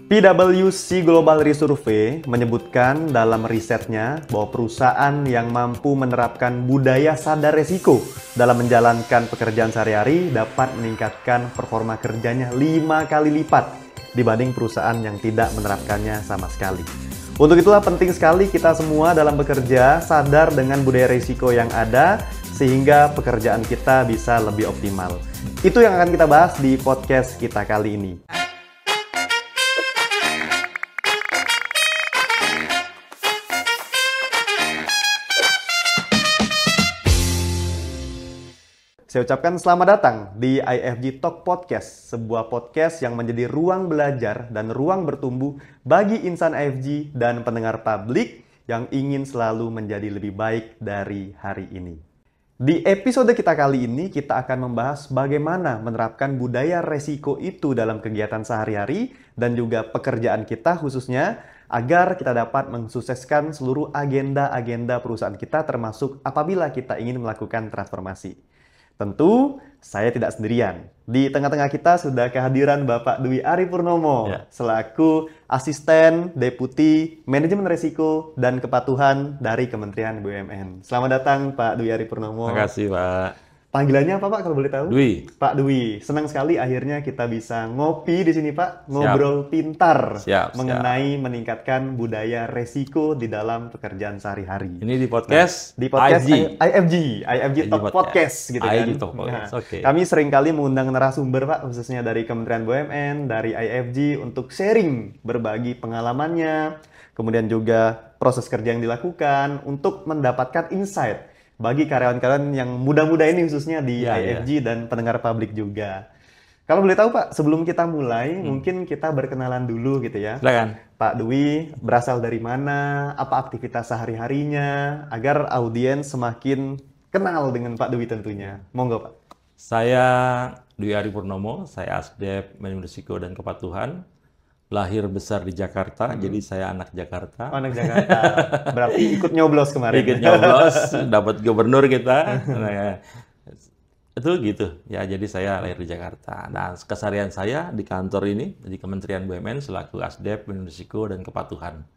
PwC Global Resurvey menyebutkan dalam risetnya bahwa perusahaan yang mampu menerapkan budaya sadar resiko dalam menjalankan pekerjaan sehari-hari dapat meningkatkan performa kerjanya 5 kali lipat dibanding perusahaan yang tidak menerapkannya sama sekali. Untuk itulah penting sekali kita semua dalam bekerja sadar dengan budaya risiko yang ada sehingga pekerjaan kita bisa lebih optimal. Itu yang akan kita bahas di podcast kita kali ini. Saya ucapkan selamat datang di IFG Talk Podcast, sebuah podcast yang menjadi ruang belajar dan ruang bertumbuh bagi insan IFG dan pendengar publik yang ingin selalu menjadi lebih baik dari hari ini. Di episode kita kali ini, kita akan membahas bagaimana menerapkan budaya resiko itu dalam kegiatan sehari-hari dan juga pekerjaan kita khususnya, agar kita dapat mensukseskan seluruh agenda-agenda perusahaan kita termasuk apabila kita ingin melakukan transformasi. Tentu, saya tidak sendirian. Di tengah-tengah kita sudah kehadiran Bapak Dwi Ari Purnomo, selaku Asisten Deputi Manajemen Resiko dan Kepatuhan dari Kementerian BUMN. Selamat datang Pak Dwi Ari Purnomo. Terima kasih Pak. Panggilannya apa Pak kalau boleh tahu? Dwi. Pak Dwi. Senang sekali akhirnya kita bisa ngopi di sini Pak. Ngobrol pintar mengenai meningkatkan budaya resiko di dalam pekerjaan sehari-hari. Ini di podcast? Di podcast IFG Talk Podcast gitu kan. IFG Talk Podcast, oke. Kami seringkali mengundang narasumber Pak, khususnya dari Kementerian BUMN, dari IFG untuk sharing, berbagi pengalamannya, kemudian juga proses kerja yang dilakukan untuk mendapatkan insight bagi karyawan-karyawan yang muda-muda ini khususnya di IFG dan pendengar publik juga. Kalau boleh tahu Pak, sebelum kita mulai, mungkin kita berkenalan dulu gitu ya. Silakan. Pak Dwi berasal dari mana, apa aktivitas sehari-harinya, agar audiens semakin kenal dengan Pak Dwi tentunya. Monggo Pak. Saya Dwi Ari Purnomo, saya Asdep Manajemen Risiko dan Kepatuhan. Lahir besar di Jakarta, jadi saya anak Jakarta. Oh, anak Jakarta. Berarti ikut nyoblos kemarin. Ikut nyoblos, dapat gubernur kita. Nah, itu gitu. Ya, jadi saya lahir di Jakarta. Nah, keseharian saya di kantor ini, di Kementerian BUMN, selaku Asdep Manajemen Risiko dan Kepatuhan.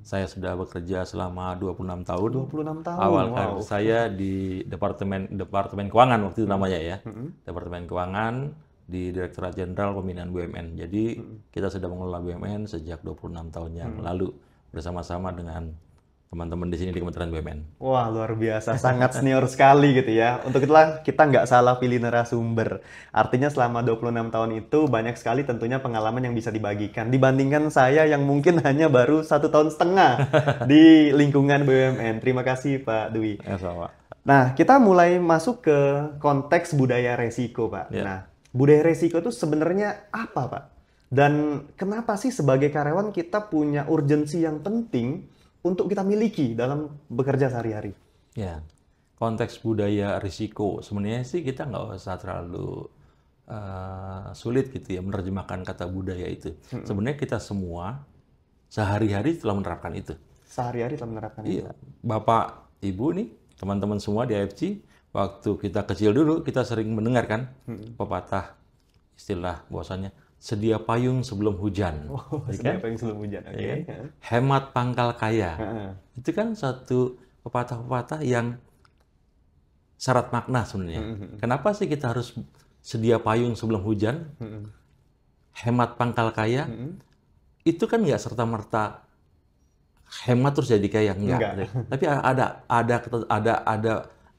Saya sudah bekerja selama 26 tahun. 26 tahun. Awal karir saya di Departemen Keuangan waktu itu namanya ya. Departemen Keuangan di Direktorat Jenderal Pembinaan BUMN. Jadi kita sudah mengelola BUMN sejak 26 tahun yang lalu bersama-sama dengan teman-teman di sini di Kementerian BUMN. Wah, luar biasa. Sangat senior sekali gitu ya. Untuk itulah kita nggak salah pilih narasumber. Artinya selama 26 tahun itu banyak sekali tentunya pengalaman yang bisa dibagikan. Dibandingkan saya yang mungkin hanya baru 1,5 tahun di lingkungan BUMN. Terima kasih Pak Dwi. Ya, sama. Nah, kita mulai masuk ke konteks budaya resiko Pak. Ya. Nah, budaya resiko itu sebenarnya apa, Pak? Dan kenapa sih sebagai karyawan kita punya urgensi yang penting untuk kita miliki dalam bekerja sehari-hari? Ya, konteks budaya risiko sebenarnya sih kita nggak usah terlalu sulit gitu ya menerjemahkan kata budaya itu. Sebenarnya kita semua sehari-hari telah menerapkan itu. Sehari-hari telah menerapkan itu. Iya, Bapak, Ibu nih, teman-teman semua di IFG. Waktu kita kecil dulu, kita sering mendengar kan pepatah istilah bahwasannya sedia payung sebelum hujan. Oh, sedia payung sebelum hujan. Oke. Ya. Hemat pangkal kaya. Itu kan satu pepatah-pepatah yang syarat makna sebenarnya. Kenapa sih kita harus sedia payung sebelum hujan? Hemat pangkal kaya? Itu kan nggak serta-merta hemat terus jadi kaya, enggak. Tapi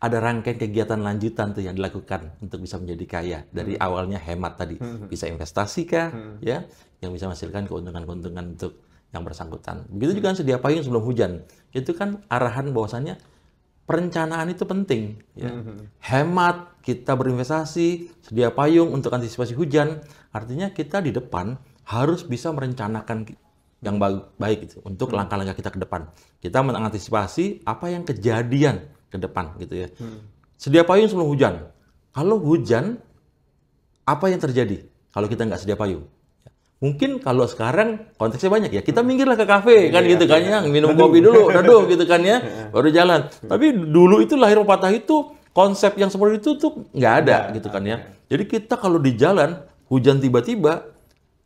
ada rangkaian kegiatan lanjutan tuh yang dilakukan untuk bisa menjadi kaya. Dari awalnya hemat tadi, bisa investasi kah, ya, yang bisa menghasilkan keuntungan-keuntungan untuk yang bersangkutan. Begitu juga sedia payung sebelum hujan. Itu kan arahan bahwasannya perencanaan itu penting. Ya. Hemat, kita berinvestasi, sedia payung untuk antisipasi hujan. Artinya kita di depan harus bisa merencanakan yang baik itu untuk langkah-langkah kita ke depan. Kita mengantisipasi apa yang kejadian ke depan gitu ya. Sedia payung sebelum hujan. Kalau hujan, apa yang terjadi kalau kita nggak sedia payung? Mungkin kalau sekarang konteksnya banyak ya, kita minggirlah ke kafe kan gitu kan ya, minum kopi dulu, neduh gitu kan ya, baru jalan. Tapi dulu itu lahir pepatah itu, konsep yang seperti itu tuh nggak ada gitu kan ya. Jadi kita kalau di jalan hujan tiba-tiba,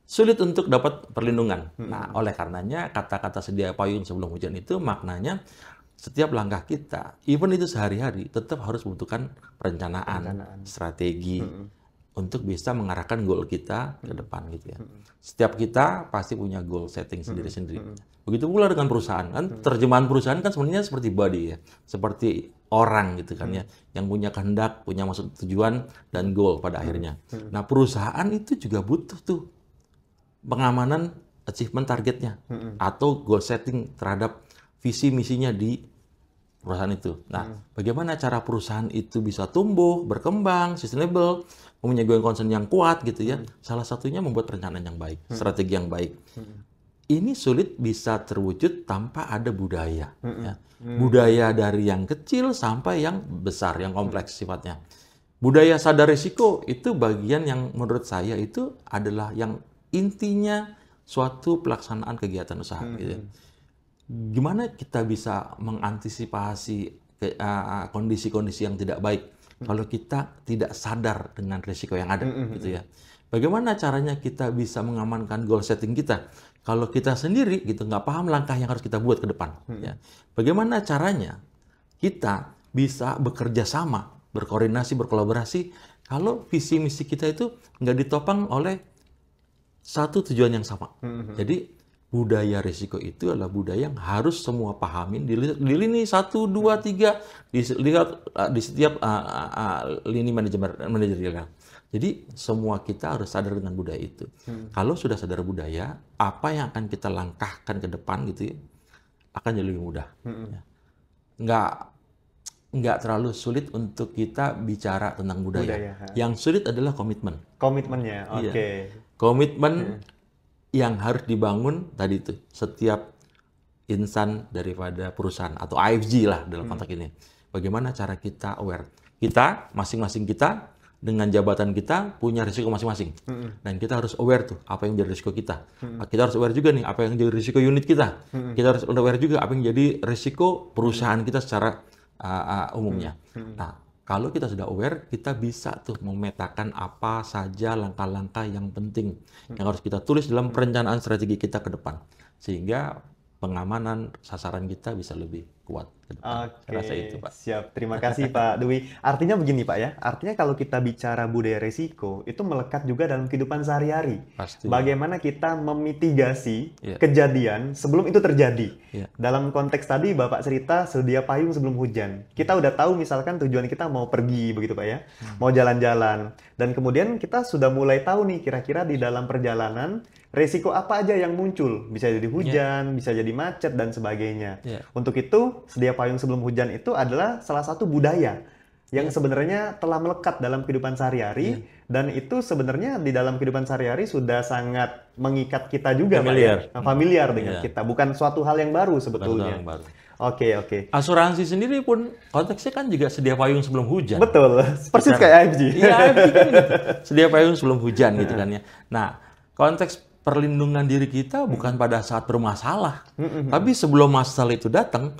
sulit untuk dapat perlindungan. Nah, oleh karenanya kata-kata sedia payung sebelum hujan itu maknanya setiap langkah kita, even itu sehari-hari, tetap harus membutuhkan perencanaan. Strategi untuk bisa mengarahkan goal kita ke depan gitu ya. Setiap kita pasti punya goal setting sendiri-sendiri. Begitu pula dengan perusahaan kan, terjemahan perusahaan kan sebenarnya seperti body ya, seperti orang gitu kan ya, yang punya kehendak, punya maksud tujuan dan goal pada akhirnya. Nah, perusahaan itu juga butuh tuh pengamanan achievement targetnya atau goal setting terhadap visi misinya di perusahaan itu. Nah, bagaimana cara perusahaan itu bisa tumbuh, berkembang, sustainable, mempunyai going concern yang kuat gitu ya. Salah satunya membuat perencanaan yang baik, strategi yang baik. Ini sulit bisa terwujud tanpa ada budaya. Ya. Budaya dari yang kecil sampai yang besar, yang kompleks sifatnya. Budaya sadar risiko itu bagian yang menurut saya itu adalah yang intinya suatu pelaksanaan kegiatan usaha. Gitu. Gimana kita bisa mengantisipasi kondisi-kondisi yang tidak baik kalau kita tidak sadar dengan risiko yang ada, gitu ya. Bagaimana caranya kita bisa mengamankan goal setting kita kalau kita sendiri gitu nggak paham langkah yang harus kita buat ke depan? Ya. Bagaimana caranya kita bisa bekerja sama, berkoordinasi, berkolaborasi kalau visi misi kita itu nggak ditopang oleh satu tujuan yang sama. Jadi budaya risiko itu adalah budaya yang harus semua pahamin di lini 1, 2, 3 di setiap lini manajerial. Jadi semua kita harus sadar dengan budaya itu. Kalau sudah sadar budaya, apa yang akan kita langkahkan ke depan gitu ya, akan jadi lebih mudah. Ya. Nggak terlalu sulit untuk kita bicara tentang budaya. Yang sulit adalah komitmen. Komitmennya, oke. Iya. Komitmen yang harus dibangun tadi itu setiap insan daripada perusahaan atau IFG lah dalam konteks ini. Bagaimana cara kita aware? Kita masing-masing kita dengan jabatan kita punya risiko masing-masing. Dan kita harus aware tuh apa yang jadi risiko kita. Kita harus aware juga nih apa yang jadi risiko unit kita. Kita harus aware juga apa yang jadi risiko perusahaan kita secara umumnya. Nah, kalau kita sudah aware, kita bisa tuh memetakan apa saja langkah-langkah yang penting yang harus kita tulis dalam perencanaan strategi kita ke depan. Sehingga pengamanan sasaran kita bisa lebih kuat ke depan. Oke, Saya rasa itu, Pak. siap. Terima kasih Pak Dwi. Artinya begini Pak ya, artinya kalau kita bicara budaya risiko, itu melekat juga dalam kehidupan sehari-hari. Pasti. Bagaimana kita memitigasi Iya. kejadian sebelum itu terjadi. Iya. Dalam konteks tadi Bapak cerita sedia payung sebelum hujan. Kita udah tahu misalkan tujuan kita mau pergi begitu Pak ya, mau jalan-jalan. Dan kemudian kita sudah mulai tahu nih kira-kira di dalam perjalanan resiko apa aja yang muncul. Bisa jadi hujan, bisa jadi macet dan sebagainya. Untuk itu, sedia payung sebelum hujan itu adalah salah satu budaya yang sebenarnya telah melekat dalam kehidupan sehari-hari dan itu sebenarnya di dalam kehidupan sehari-hari sudah sangat mengikat kita juga Familiar. Pak ya. Familiar dengan kita, bukan suatu hal yang baru sebetulnya. Oke. Asuransi sendiri pun konteksnya kan juga sedia payung sebelum hujan. Betul, persis kayak IFG. Iya, IFG kan gitu. Sedia payung sebelum hujan gitu kan ya. Nah, konteks perlindungan diri kita bukan pada saat bermasalah, tapi sebelum masalah itu datang,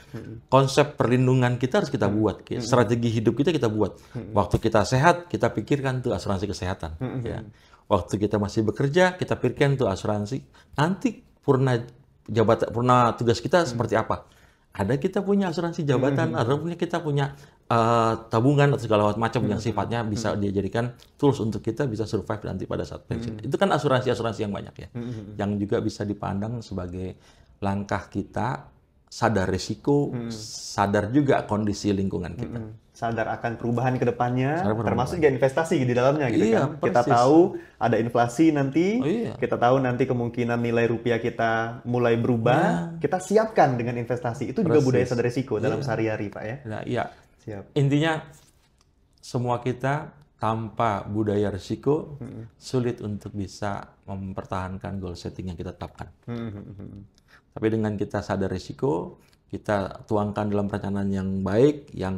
konsep perlindungan kita harus kita buat, strategi hidup kita buat. Waktu kita sehat, kita pikirkan tuh asuransi kesehatan. Ya. Waktu kita masih bekerja, kita pikirkan tuh asuransi. Nanti purna tugas kita seperti apa? Ada kita punya asuransi jabatan, ada kita punya tabungan atau segala macam yang sifatnya bisa dijadikan tools untuk kita bisa survive nanti pada saat pensiun. Itu kan asuransi-asuransi yang banyak ya, yang juga bisa dipandang sebagai langkah kita sadar risiko, sadar juga kondisi lingkungan kita. Sadar akan perubahan ke depannya, termasuk juga investasi di dalamnya gitu kan. Kita persis. tahu ada inflasi nanti, kita tahu nanti kemungkinan nilai rupiah kita mulai berubah, kita siapkan dengan investasi. Itu juga budaya sadar risiko dalam sehari-hari, Pak ya. Nah, iya. Siap. Intinya semua kita tanpa budaya risiko sulit untuk bisa mempertahankan goal setting yang kita tetapkan. Tapi dengan kita sadar risiko, kita tuangkan dalam perencanaan yang baik, yang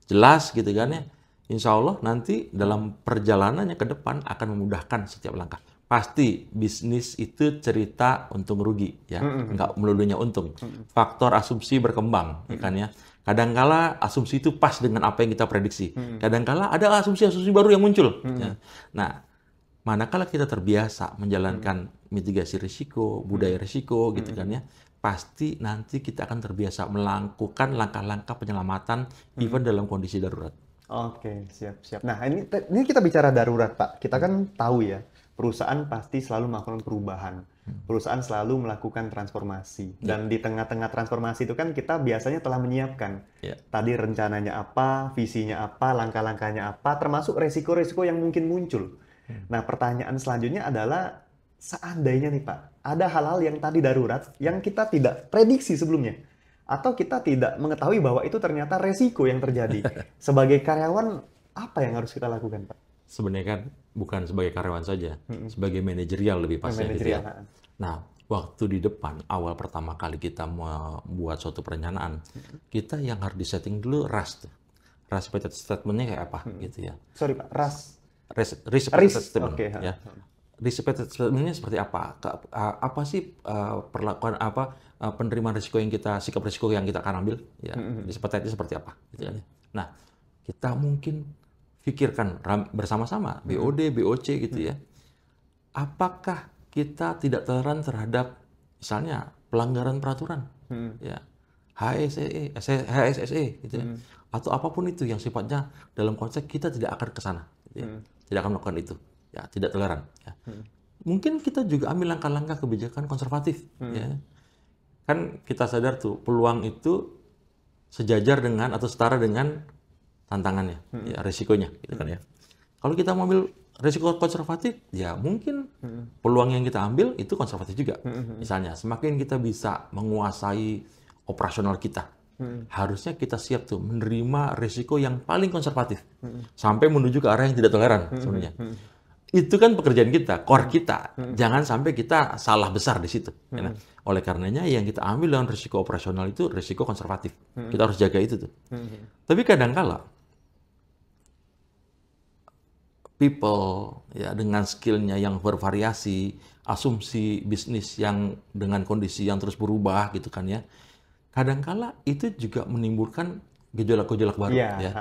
jelas gitu kan ya, insya Allah nanti dalam perjalanannya ke depan akan memudahkan setiap langkah. Pasti bisnis itu cerita untung rugi ya, nggak melulunya untung. Faktor asumsi berkembang, ya kan ya. Kadangkala asumsi itu pas dengan apa yang kita prediksi. Kadangkala ada asumsi-asumsi baru yang muncul. Ya. Nah, manakala kita terbiasa menjalankan mitigasi risiko, budaya risiko gitu kan ya, pasti nanti kita akan terbiasa melakukan langkah-langkah penyelamatan even dalam kondisi darurat. Oke, siap. Nah, ini kita bicara darurat, Pak. Kita kan tahu ya, perusahaan pasti selalu melakukan perubahan. Perusahaan selalu melakukan transformasi. Dan di tengah-tengah transformasi itu kan kita biasanya telah menyiapkan. Tadi rencananya apa, visinya apa, langkah-langkahnya apa, termasuk resiko-resiko yang mungkin muncul. Nah, pertanyaan selanjutnya adalah, seandainya nih Pak, ada hal-hal yang tadi darurat, yang kita tidak prediksi sebelumnya. Atau kita tidak mengetahui bahwa itu ternyata resiko yang terjadi. Sebagai karyawan, apa yang harus kita lakukan, Pak? Sebenarnya kan bukan sebagai karyawan saja, sebagai manajerial lebih pasnya gitu ya. Nah, waktu di depan, awal pertama kali kita membuat suatu perencanaan, kita yang harus disetting dulu RAS. RAS Repeated Statement-nya kayak apa gitu ya. Sorry Pak, RAS? Risk Repeated Statement. Okay. Ya. Risk Repeated Statement-nya seperti apa? Apa sih perlakuan penerimaan risiko yang sikap risiko yang kita akan ambil? Ya, risk appetite-nya seperti apa? Gitu kan. Nah, kita mungkin pikirkan bersama-sama, BOD, BOC gitu ya. Apakah kita tidak toleran terhadap misalnya pelanggaran peraturan? Ya. HSSE gitu ya. Atau apapun itu yang sifatnya dalam konteks kita tidak akan ke sana gitu ya. Tidak akan melakukan itu. Ya, tidak toleran ya. Mungkin kita juga ambil langkah-langkah kebijakan konservatif ya. Kan kita sadar tuh peluang itu sejajar dengan atau setara dengan tantangannya, ya, risikonya, gitu kan ya. Kalau kita mau ambil risiko konservatif, ya mungkin peluang yang kita ambil itu konservatif juga. Misalnya, semakin kita bisa menguasai operasional kita, harusnya kita siap tuh menerima risiko yang paling konservatif, sampai menuju ke arah yang tidak toleran sebenarnya. Itu kan pekerjaan kita, core kita. Jangan sampai kita salah besar di situ. Ya. Oleh karenanya yang kita ambil dalam risiko operasional itu risiko konservatif. Kita harus jaga itu tuh. Tapi kadang-kala people ya dengan skillnya yang bervariasi, asumsi bisnis yang dengan kondisi yang terus berubah gitu kan ya. Kadang-kala itu juga menimbulkan gejolak-gejolak baru ya.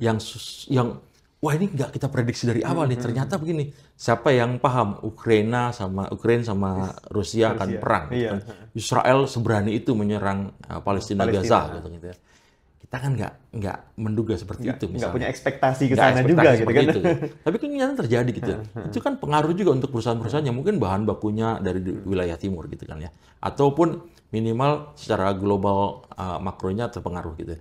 Yang wah ini nggak kita prediksi dari awal nih, ternyata begini. Siapa yang paham Ukraina sama Rusia akan perang. Gitu kan. Israel seberani itu menyerang Palestina. Gaza gitu ya. Kita kan nggak menduga seperti itu misalnya. Nggak punya ekspektasi ke sana juga gitu kan. Itu. Tapi kan nyata terjadi gitu. Itu kan pengaruh juga untuk perusahaan-perusahaan yang mungkin bahan bakunya dari wilayah timur gitu kan ya. Ataupun minimal secara global makronya terpengaruh gitu.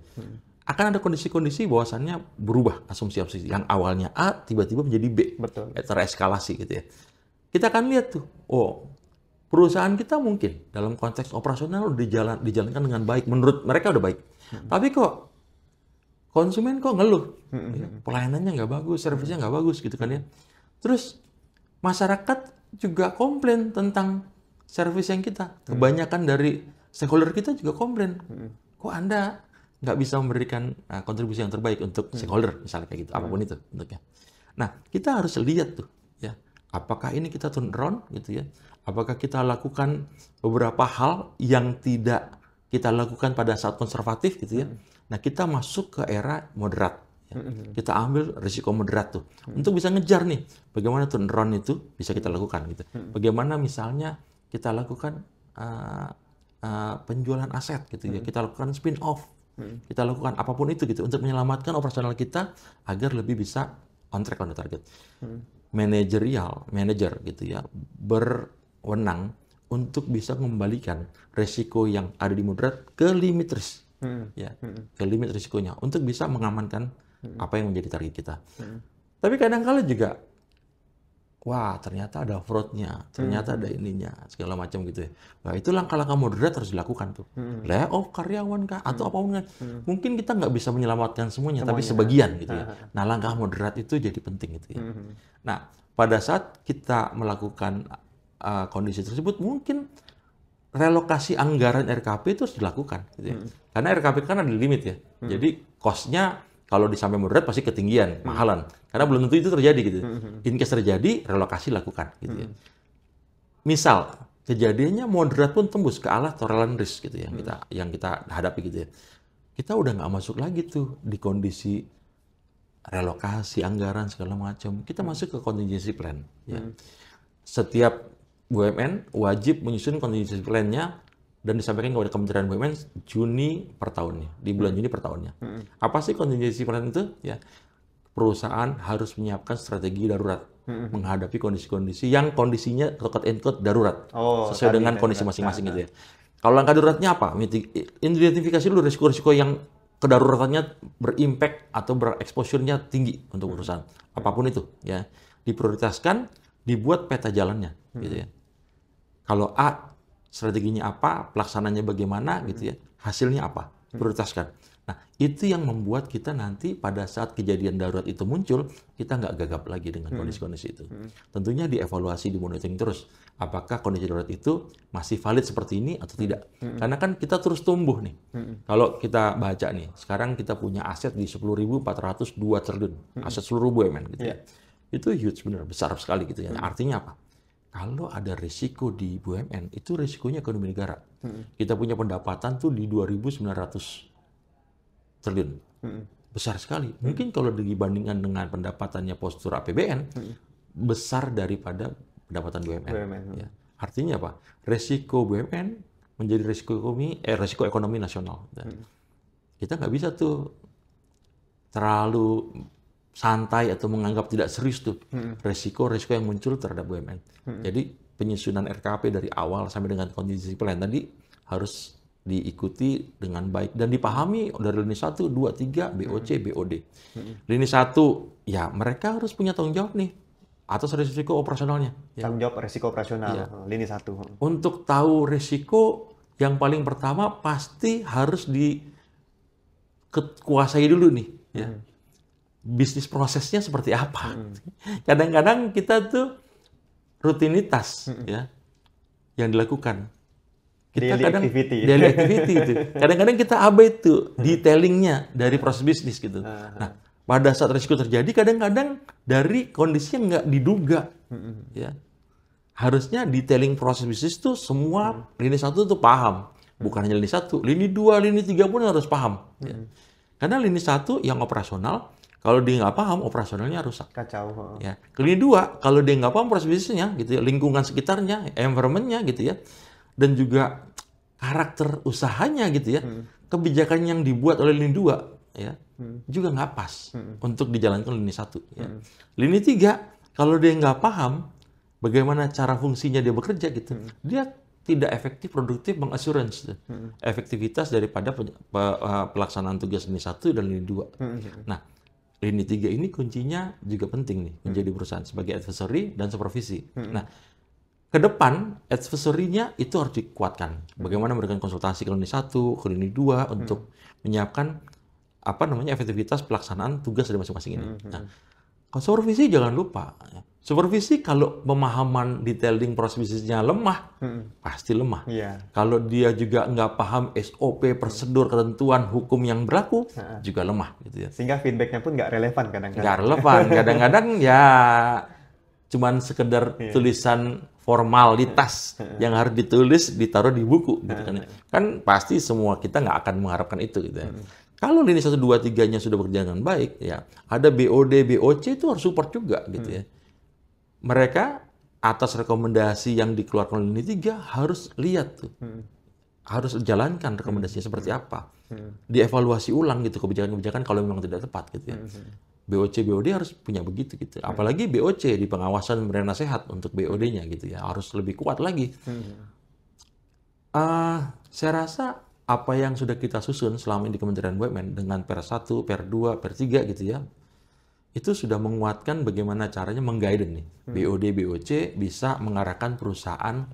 Akan ada kondisi-kondisi bahwasannya berubah asumsi-asumsi yang awalnya A tiba-tiba menjadi B. Betul. Tereskalasi gitu ya. Kita akan lihat tuh, perusahaan kita mungkin dalam konteks operasional udah dijalankan dengan baik, menurut mereka udah baik. Tapi kok konsumen kok ngeluh, pelayanannya nggak bagus, servisnya nggak bagus gitu kan ya. Terus masyarakat juga komplain tentang servis yang kita. Kebanyakan dari stakeholder kita juga komplain. Kok Anda nggak bisa memberikan kontribusi yang terbaik untuk stakeholder, misalnya kayak gitu, apapun itu bentuknya. Nah, kita harus lihat tuh, ya, apakah ini kita turn around gitu ya? Apakah kita lakukan beberapa hal yang tidak kita lakukan pada saat konservatif gitu ya? Nah, kita masuk ke era moderat. Ya. Kita ambil risiko moderat tuh untuk bisa ngejar nih, bagaimana turn around itu bisa kita lakukan gitu. Bagaimana misalnya kita lakukan penjualan aset gitu ya? Kita lakukan spin off. Kita lakukan apapun itu gitu untuk menyelamatkan operasional kita agar lebih bisa on track on the target. Manager gitu ya berwenang untuk bisa mengembalikan resiko yang ada di moderat ke limit risk, ya, ke limit risikonya untuk bisa mengamankan apa yang menjadi target kita. Tapi kadang-kala juga, wah ternyata ada fraud-nya, ternyata ada ininya, segala macam gitu ya. Nah itu langkah-langkah moderat harus dilakukan tuh. Layoff karyawan kah, atau apapun kan. Mungkin kita nggak bisa menyelamatkan semuanya, tapi sebagian gitu ya. Nah langkah moderat itu jadi penting gitu ya. Nah pada saat kita melakukan kondisi tersebut, mungkin relokasi anggaran RKP itu harus dilakukan gitu ya. Karena RKP kan ada limit ya. Jadi cost-nya kalau di sampai moderat pasti ketinggian, mahalan. Karena belum tentu itu terjadi gitu. In case terjadi, relokasi lakukan gitu ya. Misal kejadiannya moderat pun tembus ke arah tolerant risk gitu ya, yang kita hadapi gitu ya. Kita udah nggak masuk lagi tuh di kondisi relokasi, anggaran segala macam, kita masuk ke contingency plan. Ya. Setiap BUMN wajib menyusun contingency plan-nya dan disampaikan kepada Kementerian BUMN Juni per tahunnya, di bulan Juni per tahunnya. Apa sih contingency plan itu? Ya, perusahaan harus menyiapkan strategi darurat menghadapi kondisi-kondisi yang kondisinya quote and quote darurat, sesuai dengan kondisi masing-masing gitu ya. Kalau langkah daruratnya apa? Identifikasi dulu risiko-risiko yang kedaruratannya berimpact atau bereksposure-nya tinggi untuk perusahaan. Apapun itu, ya. Diprioritaskan, dibuat peta jalannya, gitu ya. Kalau A, strateginya apa, pelaksananya bagaimana, gitu ya. Hasilnya apa, prioritaskan. Nah, itu yang membuat kita nanti pada saat kejadian darurat itu muncul, kita nggak gagap lagi dengan kondisi-kondisi itu. Tentunya dievaluasi, dimonitoring terus. Apakah kondisi darurat itu masih valid seperti ini atau tidak? Karena kan kita terus tumbuh nih. Kalau kita baca nih, sekarang kita punya aset di 10.402 triliun. Aset seluruh BUMN gitu ya. Itu huge, benar, besar sekali gitu ya. Artinya apa? Kalau ada risiko di BUMN, itu risikonya ekonomi negara. Kita punya pendapatan tuh di 2.900 triliun. Besar sekali. Mungkin kalau dibandingkan dengan pendapatannya postur APBN, besar daripada pendapatan BUMN. Ya. Artinya apa? Resiko BUMN menjadi resiko ekonomi nasional. Kita nggak bisa tuh terlalu santai atau menganggap tidak serius tuh resiko-resiko yang muncul terhadap BUMN. Jadi penyusunan RKP dari awal sampai dengan contingency plan tadi harus diikuti dengan baik dan dipahami dari lini 1, 2, 3, BOC, BOD. Lini 1, ya mereka harus punya tanggung jawab nih atas risiko operasionalnya. Ya. Tanggung jawab risiko operasional, ya. Lini 1. Untuk tahu risiko, yang paling pertama pasti harus dikuasai dulu nih. Ya. Bisnis prosesnya seperti apa. Kadang-kadang kita tuh rutinitas ya yang dilakukan. Kita daily activity. Daily activity itu. Kadang-kadang kita abai itu detailingnya dari proses bisnis gitu. Nah, pada saat risiko terjadi, kadang-kadang dari kondisi yang nggak diduga, ya harusnya detailing proses bisnis itu semua lini 1 tuh paham, bukan hanya lini 1, lini 2, lini 3 pun harus paham. Ya. Karena lini 1 yang operasional, kalau dia nggak paham, operasionalnya rusak. Kacau. Ya. Lini 2, kalau dia nggak paham proses bisnisnya, gitu ya, lingkungan sekitarnya, environment-nya, gitu ya. Dan juga karakter usahanya gitu ya, kebijakan yang dibuat oleh lini 2 ya, juga nggak pas untuk dijalankan lini 1 ya. Lini 3, kalau dia nggak paham bagaimana cara fungsinya dia bekerja gitu, dia tidak efektif, produktif, mengassurance efektivitas daripada pelaksanaan tugas lini 1 dan lini 2. Nah, lini 3 ini kuncinya juga penting nih menjadi perusahaan sebagai advisory dan supervisi. Nah, ke depan, advisory-nya itu harus dikuatkan. Bagaimana memberikan konsultasi ke lini 1, ke lini 2 untuk menyiapkan efektivitas pelaksanaan tugas dari masing-masing ini. Nah, supervisi jangan lupa. Supervisi kalau pemahaman detailing proses bisnisnya lemah, pasti lemah. Kalau dia juga nggak paham SOP, prosedur, ketentuan, hukum yang berlaku, juga lemah. Gitu ya. Sehingga feedback-nya pun nggak relevan kadang-kadang. Nggak relevan. Kadang-kadang ya cuman sekedar tulisan formalitas yang harus ditulis, ditaruh di buku. Gitu kan. Kan pasti semua kita nggak akan mengharapkan itu. Gitu ya. Kalau lini 1, 2, 3-nya sudah berjalan dengan baik, ya ada BOD, BOC itu harus support juga. Gitu ya. Mereka atas rekomendasi yang dikeluarkan oleh lini 3 harus lihat tuh. Harus jalankan rekomendasinya seperti apa. Dievaluasi ulang gitu kebijakan-kebijakan kalau memang tidak tepat. Gitu ya. BOC, BOD harus punya begitu gitu. Apalagi BOC di pengawasan memberikan nasihat untuk BOD-nya gitu ya, harus lebih kuat lagi. Saya rasa apa yang sudah kita susun selama ini di Kementerian BUMN dengan Per 1, Per 2, Per 3 gitu ya, itu sudah menguatkan bagaimana caranya meng-guide nih BOD, BOC bisa mengarahkan perusahaan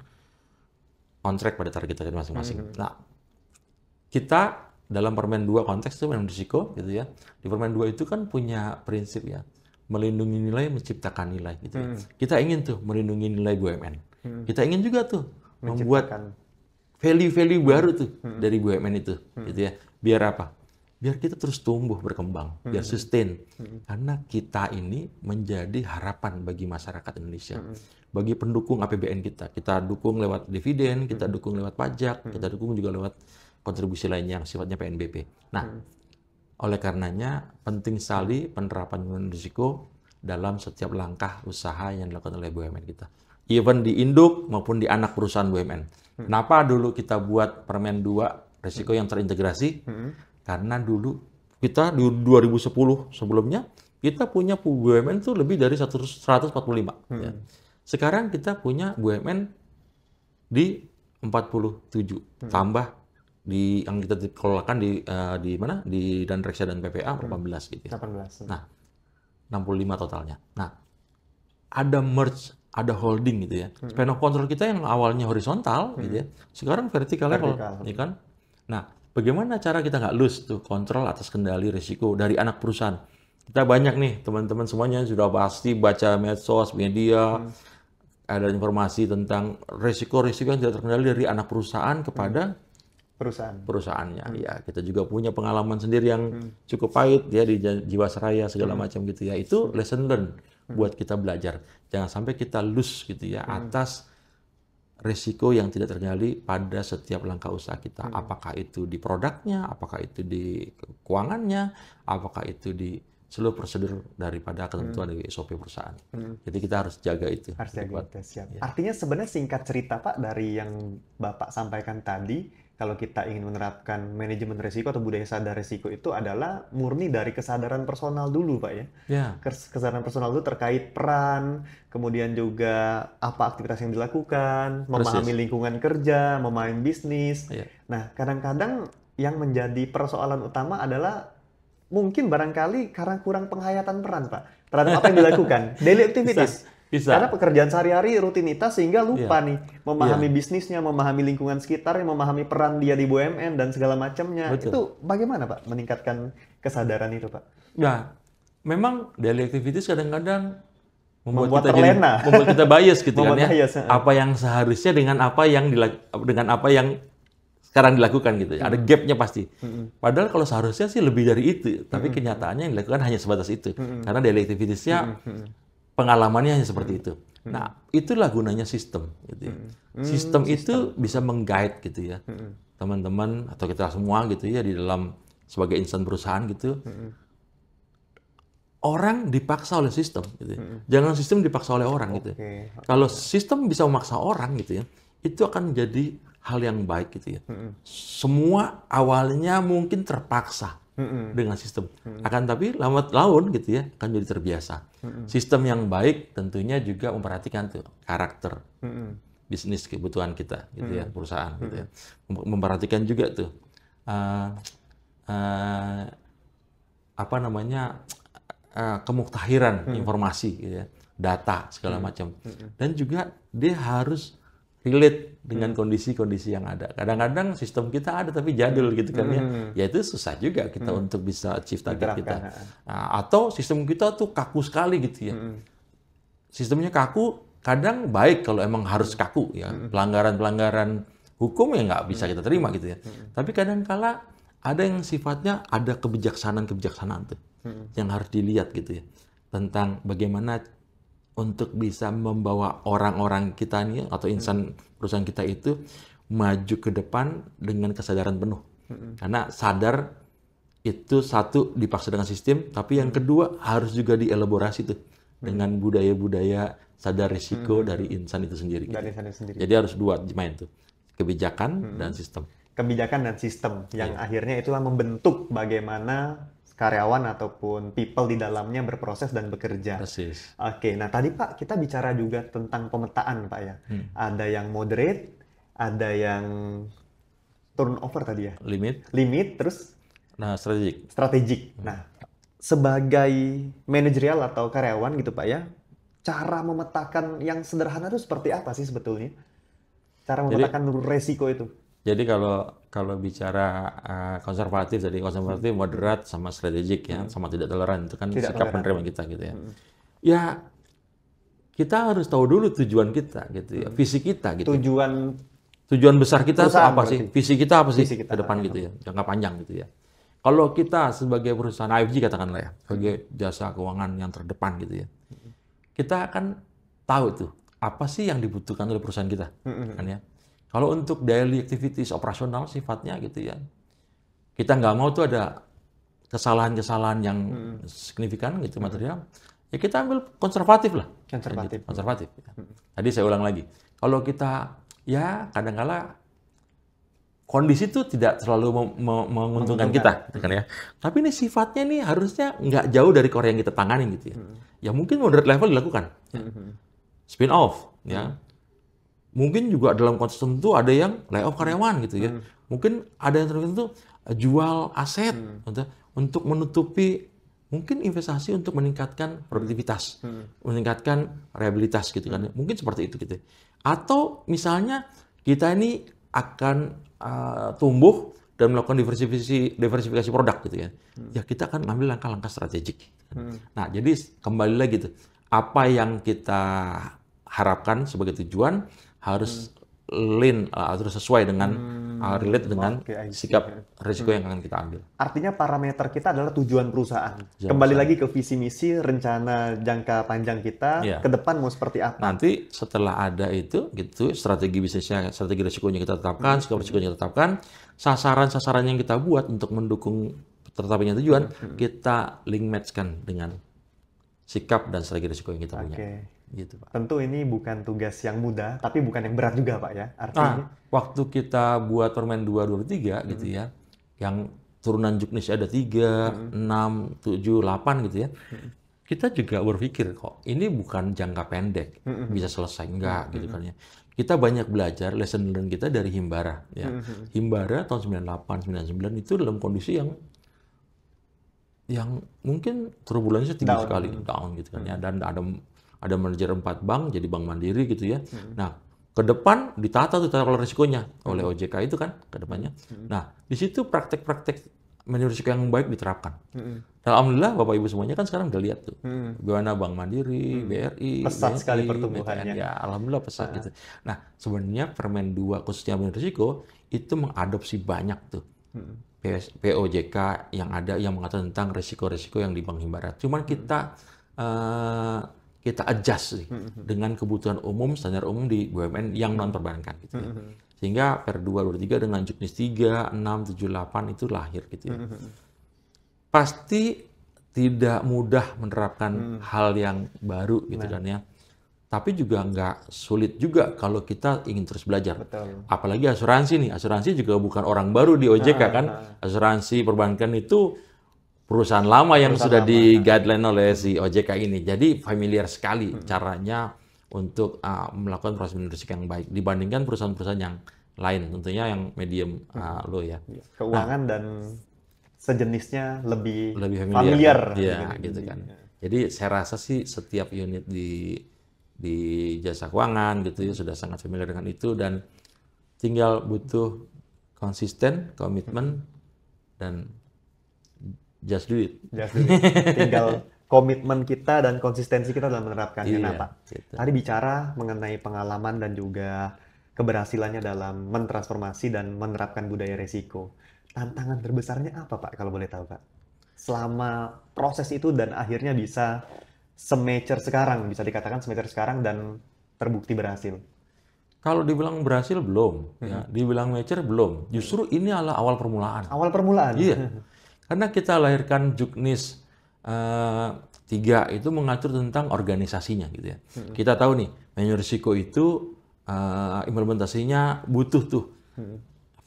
on track pada target masing-masing. Nah, kita dalam Permen 2 konteks itu manajemen risiko gitu ya. Di Permen 2 itu kan punya prinsip ya, melindungi nilai, menciptakan nilai gitu ya. Kita ingin tuh melindungi nilai BUMN. Kita ingin juga tuh membuat value-value baru tuh dari BUMN itu gitu ya. Biar apa? Biar kita terus tumbuh berkembang, biar sustain. Karena kita ini menjadi harapan bagi masyarakat Indonesia. Bagi pendukung APBN kita. Kita dukung lewat dividen, kita dukung lewat pajak, kita dukung juga lewat kontribusi lainnya yang sifatnya PNBP. Nah, Oleh karenanya penting sekali penerapan manajemen risiko dalam setiap langkah usaha yang dilakukan oleh BUMN kita. Even di induk maupun di anak perusahaan BUMN. Kenapa dulu kita buat Permen 2 risiko yang terintegrasi? Karena dulu kita di 2010 sebelumnya kita punya BUMN itu lebih dari 145. Ya. Sekarang kita punya BUMN di 47, tambah di yang kita kelolakan di mana di Danreksa dan PPA 18 gitu ya. 18. Nah, 65 totalnya. Nah, ada merge, ada holding gitu ya. Span of control kita yang awalnya horizontal gitu ya, sekarang vertical level, ya kan? Nah, bagaimana cara kita nggak lose tuh kontrol atas kendali risiko dari anak perusahaan? Kita banyak nih teman-teman semuanya sudah pasti baca medsos, media, ada informasi tentang risiko-risiko yang tidak terkendali dari anak perusahaan kepada perusahaannya. Ya, kita juga punya pengalaman sendiri yang cukup pahit ya di Jiwasraya segala macam gitu ya. Itu lesson learn buat kita belajar. Jangan sampai kita lose gitu ya atas risiko yang tidak terkendali pada setiap langkah usaha kita. Apakah itu di produknya, apakah itu di keuangannya, apakah itu di seluruh prosedur daripada ketentuan dari SOP perusahaan. Jadi kita harus jaga itu. Harus jaga itu, siap. Ya. Artinya sebenarnya singkat cerita Pak, dari yang Bapak sampaikan tadi, kalau kita ingin menerapkan manajemen risiko atau budaya sadar risiko itu adalah murni dari kesadaran personal dulu Pak ya. Ya. Kesadaran personal itu terkait peran, kemudian juga apa aktivitas yang dilakukan, memahami lingkungan kerja, memahami bisnis. Ya. Nah, kadang-kadang yang menjadi persoalan utama adalah mungkin barangkali karena kurang penghayatan peran, Pak, terhadap apa yang dilakukan, daily activities. Bisa. Karena pekerjaan sehari-hari rutinitas sehingga lupa nih memahami bisnisnya, memahami lingkungan sekitarnya, memahami peran dia di BUMN dan segala macamnya. Itu bagaimana Pak meningkatkan kesadaran itu Pak? Nah, memang daily activities kadang-kadang membuat kita bias gitu kan ya. Apa yang seharusnya dengan apa yang sekarang dilakukan gitu ya. Ada gapnya pasti. Padahal kalau seharusnya sih lebih dari itu, tapi kenyataannya yang dilakukan hanya sebatas itu. Karena daily activities-nya pengalamannya hanya seperti itu. Nah, itulah gunanya sistem gitu ya. Sistem itu bisa meng-guide gitu ya. Teman-teman atau kita semua gitu ya di dalam sebagai insan perusahaan gitu. Orang dipaksa oleh sistem gitu ya. Jangan sistem dipaksa oleh orang gitu ya. Kalau sistem bisa memaksa orang gitu ya, itu akan menjadi hal yang baik gitu ya. Semua awalnya mungkin terpaksa dengan sistem. Akan tapi lambat laun gitu ya akan jadi terbiasa. Sistem yang baik tentunya juga memperhatikan tuh karakter bisnis kebutuhan kita gitu ya, perusahaan gitu ya. Memperhatikan juga tuh kemuktahiran informasi gitu ya, data segala macam. Dan juga dia harus relate dengan kondisi-kondisi yang ada. Kadang-kadang sistem kita ada tapi jadul gitu kan ya. Ya itu susah juga kita untuk bisa achieve target kita. Nah, atau sistem kita tuh kaku sekali gitu ya. Sistemnya kaku, kadang baik kalau emang harus kaku ya. Pelanggaran-pelanggaran hukum ya nggak bisa kita terima gitu ya. Tapi kadang-kala ada yang sifatnya ada kebijaksanaan tuh yang harus dilihat gitu ya. Tentang bagaimana untuk bisa membawa orang-orang kita nih atau insan perusahaan kita itu maju ke depan dengan kesadaran penuh. Karena sadar itu satu dipaksa dengan sistem, tapi yang kedua harus juga dielaborasi tuh dengan budaya-budaya sadar risiko dari insan itu sendiri. Dari insan itu sendiri. Jadi harus dua main tuh, kebijakan dan sistem. Kebijakan dan sistem yang akhirnya itulah membentuk bagaimana karyawan ataupun people di dalamnya berproses dan bekerja. Persis. Oke, nah tadi Pak kita bicara juga tentang pemetaan Pak ya. Ada yang moderate, ada yang turnover tadi ya. Limit, terus strategik. Nah, sebagai manajerial atau karyawan gitu Pak ya, cara memetakan yang sederhana itu seperti apa sih sebetulnya? Cara memetakan resiko itu. Jadi kalau bicara konservatif, jadi konservatif, moderat, sama strategik ya, sama tidak toleran itu kan sikap penerima kita gitu ya. Ya kita harus tahu dulu tujuan kita gitu ya, visi kita gitu. Tujuan besar kita apa sih? Visi kita apa sih ke depan gitu ya, jangka panjang gitu ya. Kalau kita sebagai perusahaan AFG katakanlah ya, sebagai jasa keuangan yang terdepan gitu ya, kita akan tahu tuh apa sih yang dibutuhkan oleh perusahaan kita, kan ya. Kalau untuk daily activities operasional sifatnya gitu ya, kita nggak mau tuh ada kesalahan-kesalahan yang signifikan gitu material, ya kita ambil konservatif lah. Konservatif. Gitu, konservatif. Tadi saya ulang lagi, kalau kita ya kadang-kala kondisi itu tidak terlalu menguntungkan kita, gitu kan ya. Tapi ini sifatnya nih harusnya nggak jauh dari core yang kita tangani gitu ya. Ya mungkin moderate level dilakukan. Ya. Spin off, ya. Mungkin juga dalam konteks tertentu ada yang layoff karyawan gitu ya. Mungkin ada yang tertentu jual aset untuk menutupi mungkin investasi untuk meningkatkan produktivitas, meningkatkan reliabilitas gitu kan. Mungkin seperti itu gitu. Atau misalnya kita ini akan tumbuh dan melakukan diversifikasi produk gitu ya. Ya kita akan ngambil langkah-langkah strategik. Nah, jadi kembali lagi tuh, apa yang kita harapkan sebagai tujuan harus harus sesuai dengan relate dengan sikap risiko yang akan kita ambil. Artinya parameter kita adalah tujuan perusahaan. Kembali lagi ke visi misi, rencana jangka panjang kita ke depan mau seperti apa. Nanti setelah ada itu gitu, strategi bisnisnya, strategi risikonya kita tetapkan, sikap risikonya kita tetapkan, sasaran-sasaran yang kita buat untuk mendukung tercapainya tujuan, kita link match-kan dengan sikap dan strategi risiko yang kita punya. Gitu, Pak. Tentu ini bukan tugas yang mudah, tapi bukan yang berat juga, Pak ya. Artinya waktu kita buat Permen 223 gitu ya, yang turunan juknis ada 3, 6, 7, 8 gitu ya. Kita juga berpikir kok, ini bukan jangka pendek, bisa selesai enggak gitu kan ya. Kita banyak belajar lesson learn kita dari Himbara ya. Himbara tahun 98, 99 itu dalam kondisi yang mungkin turbulensinya tinggi sekali, down gitu kan ya. Dan ada manajer 4 bank jadi bank mandiri gitu ya. Nah, ke depan ditata tuh tata kelola risikonya oleh OJK itu kan ke depannya. Nah, di situ praktek-praktek manajemen risiko yang baik diterapkan. Dan alhamdulillah Bapak Ibu semuanya kan sekarang udah lihat tuh. Bagaimana Bank Mandiri, BRI, pesat BNI, sekali pertumbuhannya. Ya, alhamdulillah pesat gitu. Nah, sebenarnya Permen 2 khususnya manajemen risiko itu mengadopsi banyak tuh. POJK yang ada yang mengatakan tentang risiko-risiko yang di Bank Himbara. Cuman kita adjust dengan kebutuhan umum, standar umum di BUMN yang non perbankan gitu ya. Sehingga per 223 dengan juknis 3, 6, 7, 8 itu lahir gitu ya. Pasti tidak mudah menerapkan hal yang baru gitu kan ya. Tapi juga nggak sulit juga kalau kita ingin terus belajar. Betul. Apalagi asuransi nih. Asuransi juga bukan orang baru di OJK kan. Asuransi perbankan itu perusahaan lama yang sudah di guideline oleh si OJK ini. Jadi familiar sekali caranya untuk melakukan proses manajemen risiko yang baik dibandingkan perusahaan-perusahaan yang lain, tentunya yang medium low ya. Keuangan dan sejenisnya lebih familiar ya, gitu kan. Jadi saya rasa sih setiap unit di jasa keuangan gitu ya sudah sangat familiar dengan itu dan tinggal butuh konsisten, komitmen dan just do it. Tinggal komitmen kita dan konsistensi kita dalam menerapkannya. Nah, Pak, gitu. tadi bicara mengenai pengalaman dan juga keberhasilannya dalam mentransformasi dan menerapkan budaya resiko. Tantangan terbesarnya apa, Pak, kalau boleh tahu, Pak? Selama proses itu dan akhirnya bisa se-mature sekarang, bisa dikatakan se-mature sekarang dan terbukti berhasil. Kalau dibilang berhasil belum, ya. Dibilang mature belum. Justru ini adalah awal permulaan. Awal permulaan? Iya. Karena kita lahirkan juknis 3 itu mengatur tentang organisasinya gitu ya. Kita tahu nih, manajemen risiko itu implementasinya butuh tuh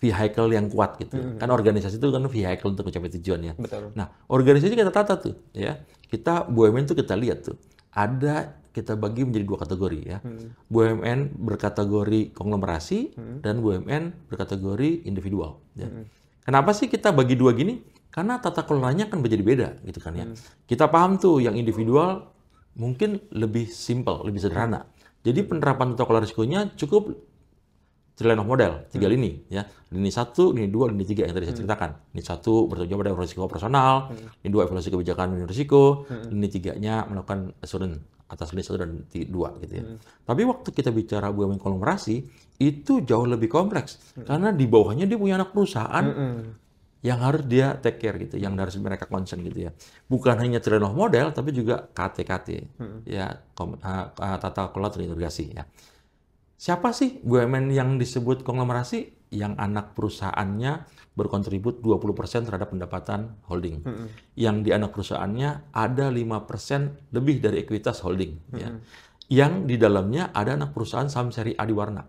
vehicle yang kuat gitu. Kan organisasi itu kan vehicle untuk mencapai tujuan ya. Betul. Nah, organisasi kita tata tuh ya. Kita BUMN tuh kita lihat tuh. Kita bagi menjadi 2 kategori ya. BUMN berkategori konglomerasi dan BUMN berkategori individual ya. Kenapa sih kita bagi 2 gini? Karena tata kelolanya kan menjadi beda gitu kan ya. Kita paham tuh yang individual mungkin lebih simple, lebih sederhana. Jadi penerapan tata kelola risikonya cukup triline of model, 3 lini ya. Lini 1, lini 2, lini 3 yang tadi saya ceritakan. Lini 1 bertanggung jawab pada risiko operasional, lini 2 evaluasi kebijakan manajemen risiko, lini 3-nya melakukan assurance atas lini 1 dan 2 gitu ya. Tapi waktu kita bicara BUMN konglomerasi itu jauh lebih kompleks karena di bawahnya dia punya anak perusahaan yang harus dia take care gitu, yang harus mereka concern gitu ya. Bukan hanya triline of model, tapi juga KTKT, ya tata kelola terintegrasi ya. Siapa sih BUMN yang disebut konglomerasi? yang anak perusahaannya berkontribut 20% terhadap pendapatan holding. Yang di anak perusahaannya ada 5% lebih dari ekuitas holding. Ya. Yang di dalamnya ada anak perusahaan saham seri A di warna.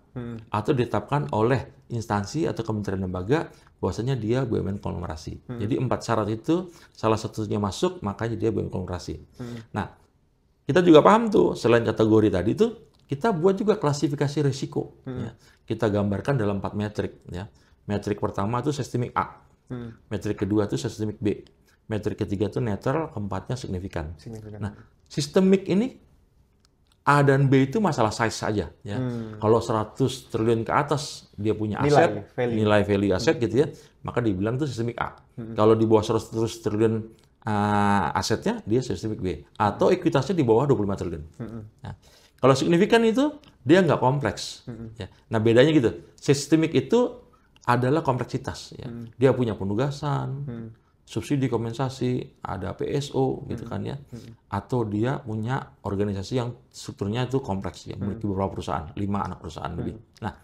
Atau ditetapkan oleh instansi atau kementerian lembaga bahwasanya dia BUMN konglomerasi. Jadi 4 syarat itu salah satunya masuk, makanya dia BUMN konglomerasi. Nah, kita juga paham tuh, selain kategori tadi tuh, kita buat juga klasifikasi risiko. Ya. Kita gambarkan dalam 4 metrik. Ya. Metrik pertama itu sistemik A. Metrik kedua itu sistemik B. Metrik ketiga itu netral, keempatnya signifikan. Nah, sistemik ini A dan B itu masalah size saja. Ya. Kalau 100 triliun ke atas dia punya aset, nilai value aset gitu ya, maka dibilang itu sistemik A. Kalau di bawah 100 triliun asetnya, dia sistemik B. Atau ekuitasnya di bawah 25 triliun. Nah, kalau signifikan itu, dia nggak kompleks. Ya. Nah, bedanya gitu. Sistemik itu adalah kompleksitas. Ya. Dia punya penugasan, subsidi kompensasi, ada PSO, gitu kan ya. Atau dia punya organisasi yang strukturnya itu kompleks, ya, memiliki beberapa perusahaan, 5 anak perusahaan lebih. Nah,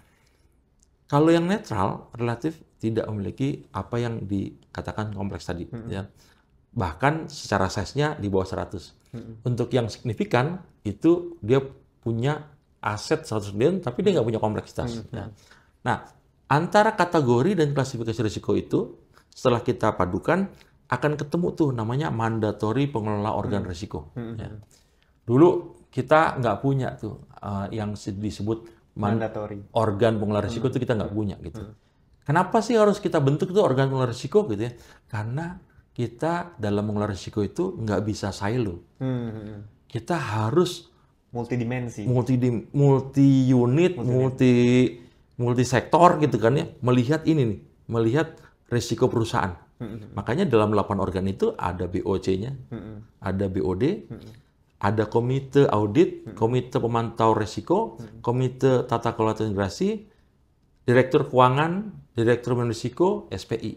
kalau yang netral, relatif tidak memiliki apa yang dikatakan kompleks tadi. Ya. Bahkan secara size-nya di bawah 100. Untuk yang signifikan, itu dia punya aset 100 triliun, tapi dia nggak punya kompleksitas. Ya. Nah, antara kategori dan klasifikasi risiko itu, setelah kita padukan, akan ketemu tuh namanya mandatory pengelola organ risiko. Ya. Dulu kita nggak punya tuh yang disebut mandatory organ pengelola risiko itu kita nggak punya gitu. Kenapa sih harus kita bentuk tuh organ pengelola risiko gitu ya? Karena kita dalam mengelola risiko itu nggak bisa silo. Kita harus multidimensi, multi unit, multi sektor gitu kan ya, melihat ini nih, melihat risiko perusahaan. Makanya dalam 8 organ itu ada BOC-nya, ada BOD, ada komite audit, komite pemantau risiko, komite tata kelola integrasi, direktur keuangan, direktur manajemen risiko, SPI.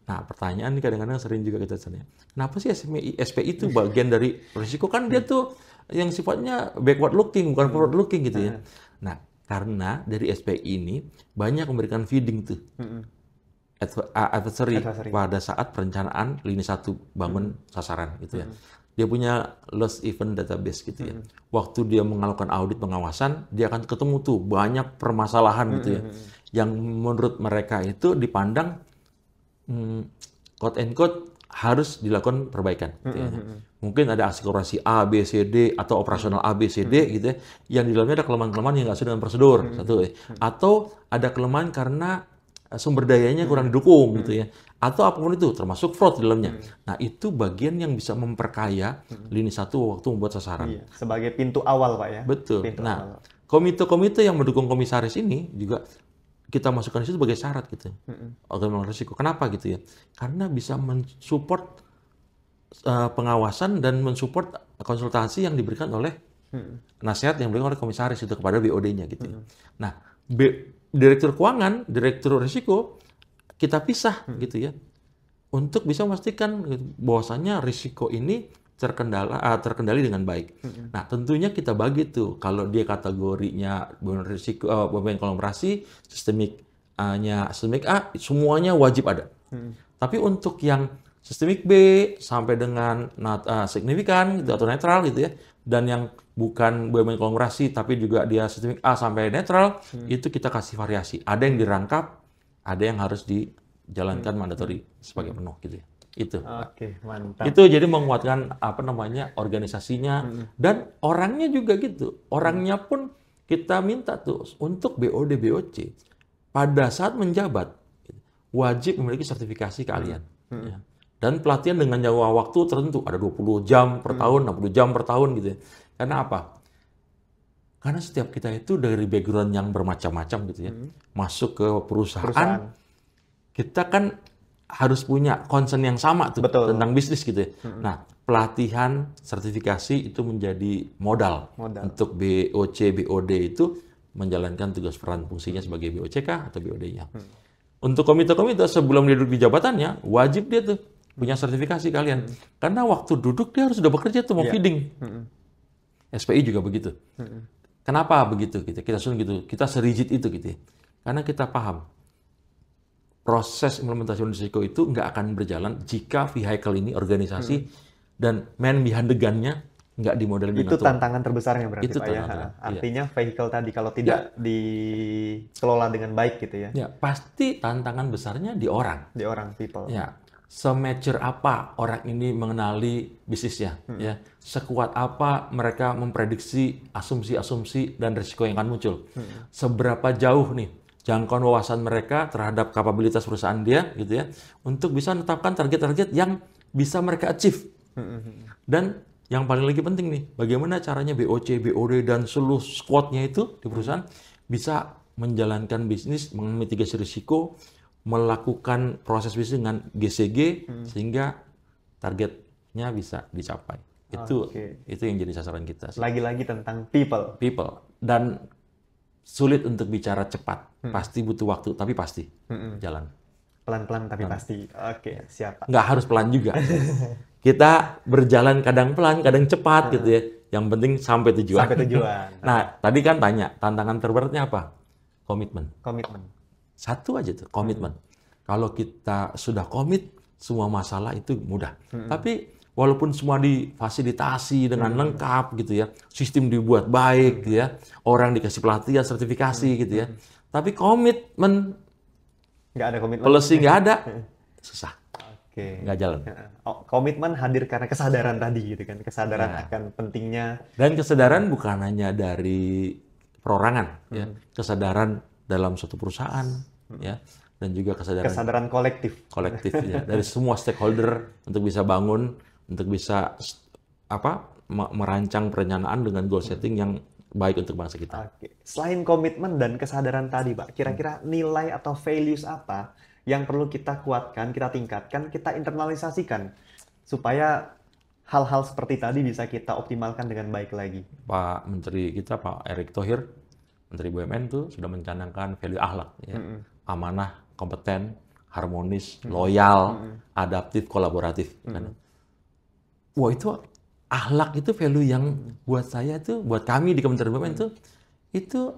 Nah, pertanyaan ini kadang-kadang sering juga kita tanya, kenapa sih SPI itu bagian dari risiko? Kan dia tuh yang sifatnya backward looking, bukan forward looking gitu ya. Nah, karena dari SPI ini banyak memberikan feeding tuh. Advisory pada saat perencanaan lini 1 bangun sasaran gitu ya. Dia punya loss event database gitu ya. Waktu dia melakukan audit pengawasan, dia akan ketemu tuh banyak permasalahan gitu ya. Yang menurut mereka itu dipandang quote and quote harus dilakukan perbaikan gitu ya. Mungkin ada asekurasi A, B, C, D atau operasional A, B, C, D gitu ya. Yang di dalamnya ada kelemahan-kelemahan yang nggak sesuai dengan prosedur satu ya. Atau ada kelemahan karena sumber dayanya kurang didukung gitu ya. Atau apapun itu, termasuk fraud di dalamnya. Nah, itu bagian yang bisa memperkaya lini 1 waktu membuat sasaran. Iya, sebagai pintu awal, Pak ya. Betul. Nah, komite-komite yang mendukung komisaris ini juga kita masukkan di situ sebagai syarat gitu. Organ pengelola risiko. Kenapa gitu ya? Karena bisa mensupport pengawasan dan mensupport konsultasi yang diberikan oleh nasihat yang diberikan oleh komisaris itu kepada BOD-nya gitu ya. Nah, direktur keuangan, direktur risiko kita pisah gitu ya, untuk bisa memastikan bahwasannya risiko ini terkendali dengan baik. Nah, tentunya kita bagi tuh, kalau dia kategorinya risiko BUMN konglomerasi, sistemik-nya sistemik A, semuanya wajib ada. Tapi untuk yang sistemik B sampai dengan signifikan gitu, atau netral gitu ya, dan yang bukan BUMN konglomerasi tapi juga dia sistemik A sampai netral, itu kita kasih variasi. Ada yang dirangkap, ada yang harus dijalankan mandatori sebagai penuh gitu ya. Itu. Oke, mantap. Itu jadi menguatkan organisasinya dan orangnya juga gitu. Orangnya pun kita minta tuh untuk BOD BOC pada saat menjabat wajib memiliki sertifikasi keahlian. Ya. Dan pelatihan dengan jangka waktu tertentu, ada 20 jam per tahun, 60 jam per tahun gitu ya. Karena apa? Karena setiap kita itu dari background yang bermacam-macam gitu ya. Masuk ke perusahaan, kita kan harus punya concern yang sama tuh tentang bisnis gitu ya. Nah, pelatihan, sertifikasi itu menjadi modal. Untuk BOC, BOD itu menjalankan tugas peran fungsinya sebagai BOCK atau BOD-nya. Untuk komite-komite sebelum dia duduk di jabatannya, wajib dia tuh punya sertifikasi kalian. Karena waktu duduk dia harus sudah bekerja tuh mau feeding. SPI juga begitu. Kenapa begitu? Kita susun gitu. Kita serigid itu gitu ya. Karena kita paham proses implementasi risiko itu nggak akan berjalan jika vehicle ini, organisasi, dan man behind the gun-nya nggak dimodelin dengan Itu Tuhan. tantangan terbesarnya berarti Itu Pak ya. tantangan, iya. Artinya vehicle tadi kalau tidak dikelola dengan baik gitu ya. Ya, pasti tantangan besarnya di orang. Di orang people. Ya, se-mature apa orang ini mengenali bisnisnya, ya. Sekuat apa mereka memprediksi asumsi-asumsi dan risiko yang akan muncul. Seberapa jauh nih jangkauan wawasan mereka terhadap kapabilitas perusahaan dia, gitu ya, untuk bisa menetapkan target-target yang bisa mereka achieve. Dan yang paling lagi penting nih, bagaimana caranya BOC, BOD, dan seluruh squad-nya itu di perusahaan bisa menjalankan bisnis, memitigasi risiko, melakukan proses bisnis dengan GCG sehingga targetnya bisa dicapai. Itu yang jadi sasaran kita. Lagi-lagi tentang people. Dan sulit untuk bicara cepat. Pasti butuh waktu, tapi pasti jalan. Pelan-pelan tapi pasti. Oke, siap Pak. Nggak harus pelan juga. Kita berjalan kadang pelan, kadang cepat gitu ya. Yang penting sampai tujuan. Sampai tujuan. Nah, tadi kan tanya, tantangan terberatnya apa? Komitmen. Satu aja tuh, komitmen. Kalau kita sudah komit, semua masalah itu mudah. Tapi walaupun semua difasilitasi dengan lengkap gitu ya, sistem dibuat baik gitu ya, orang dikasih pelatihan, sertifikasi gitu ya, tapi komitmen nggak ada komitmen. Policy nggak ada, susah. Nggak jalan. Komitmen hadir karena kesadaran tadi gitu kan, kesadaran akan pentingnya. Dan kesadaran bukan hanya dari perorangan, ya, kesadaran dalam suatu perusahaan, ya, dan juga kesadaran kolektif ya, dari semua stakeholder untuk bisa bangun, untuk bisa merancang perencanaan dengan goal setting yang baik untuk bangsa kita. Selain komitmen dan kesadaran tadi, Pak, kira-kira nilai atau values apa yang perlu kita kuatkan, kita tingkatkan, kita internalisasikan supaya hal-hal seperti tadi bisa kita optimalkan dengan baik lagi? Pak Menteri kita, Pak Erick Thohir, Menteri BUMN tuh sudah mencanangkan value akhlak, ya. Amanah, kompeten, harmonis, loyal, adaptif, kolaboratif. Wah, itu akhlak itu value yang buat saya itu, buat kami di Kementerian BUMN itu